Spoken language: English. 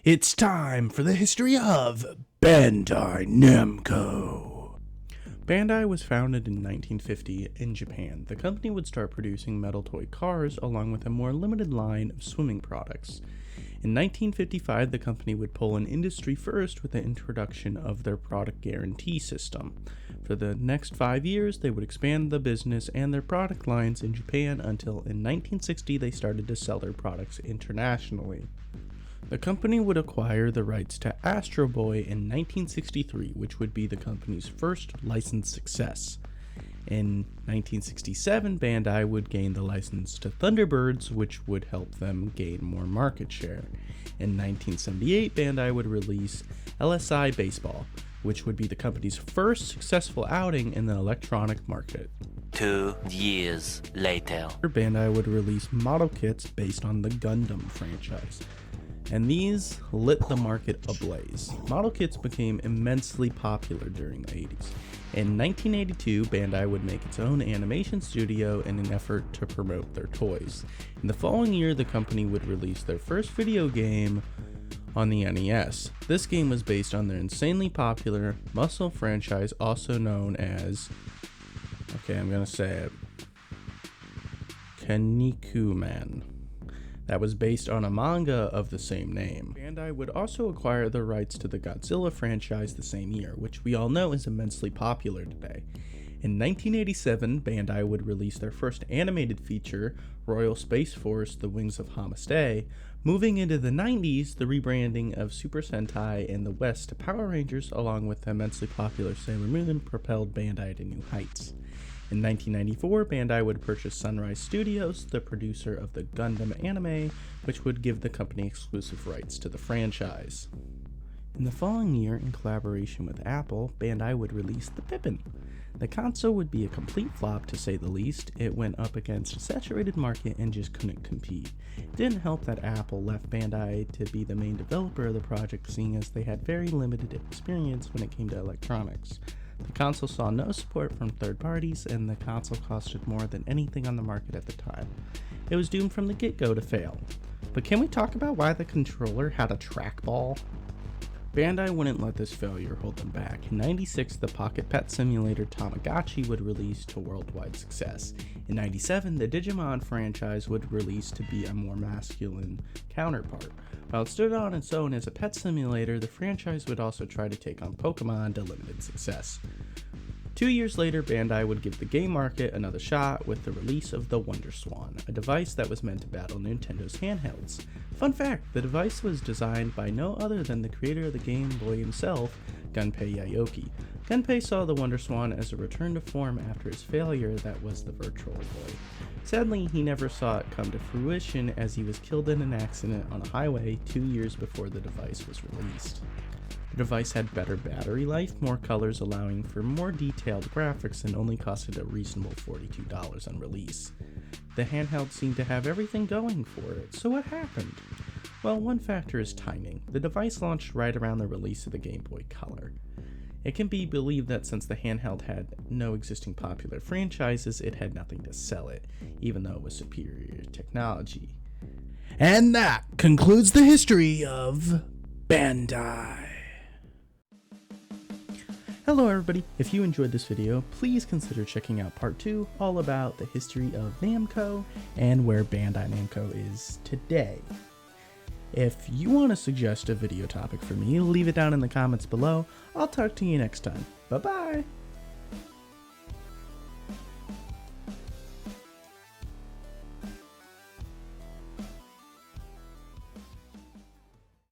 It's time for the history of Bandai Namco. Bandai was founded in 1950 in Japan. The company would start producing metal toy cars along with a more limited line of swimming products. In 1955, the company would pull an industry first with the introduction of their product guarantee system. For the next 5 years, they would expand the business and their product lines in Japan until in 1960 they started to sell their products internationally. The company would acquire the rights to Astroboy in 1963, which would be the company's first licensed success. In 1967, Bandai would gain the license to Thunderbirds, which would help them gain more market share. In 1978, Bandai would release LSI Baseball, which would be the company's first successful outing in the electronic market. 2 years later, Bandai would release model kits based on the Gundam franchise, and these lit the market ablaze. Model kits became immensely popular during the 80s. In 1982, Bandai would make its own animation studio in an effort to promote their toys. In the following year, the company would release their first video game on the NES. This game was based on their insanely popular muscle franchise, also known as, Kinnikuman. That was based on a manga of the same name. Bandai would also acquire the rights to the Godzilla franchise the same year, which we all know is immensely popular today. In 1987, Bandai would release their first animated feature, Royal Space Force: The Wings of Hamastai. Moving into the 90s, the rebranding of Super Sentai in the West to Power Rangers, along with the immensely popular Sailor Moon, propelled Bandai to new heights. In 1994, Bandai would purchase Sunrise Studios, the producer of the Gundam anime, which would give the company exclusive rights to the franchise. In the following year, in collaboration with Apple, Bandai would release the Pippen. The console would be a complete flop, to say the least. It went up against a saturated market and just couldn't compete. It didn't help that Apple left Bandai to be the main developer of the project, seeing as they had very limited experience when it came to electronics. The console saw no support from third parties, and the console costed more than anything on the market at the time. It was doomed from the get-go to fail. But can we talk about why the controller had a trackball? Bandai wouldn't let this failure hold them back. In '96, the pocket pet simulator Tamagotchi would release to worldwide success. In '97, the Digimon franchise would release to be a more masculine counterpart. While it stood on its own as a pet simulator, the franchise would also try to take on Pokemon to limited success. 2 years later, Bandai would give the game market another shot with the release of the WonderSwan, a device that was meant to battle Nintendo's handhelds. Fun fact, the device was designed by no other than the creator of the Game Boy himself, Gunpei Yokoi. Gunpei saw the WonderSwan as a return to form after his failure that was the Virtual Boy. Sadly, he never saw it come to fruition, as he was killed in an accident on a highway 2 years before the device was released. The device had better battery life, more colors, allowing for more detailed graphics, and only costed a reasonable $42 on release. The handheld seemed to have everything going for it, so what happened? Well, one factor is timing. The device launched right around the release of the Game Boy Color. It can be believed that since the handheld had no existing popular franchises, it had nothing to sell it, even though it was superior technology. And that concludes the history of Bandai. Hello everybody, if you enjoyed this video, please consider checking out part 2, all about the history of Namco and where Bandai Namco is today. If you want to suggest a video topic for me, leave it down in the comments below. I'll talk to you next time. Bye bye!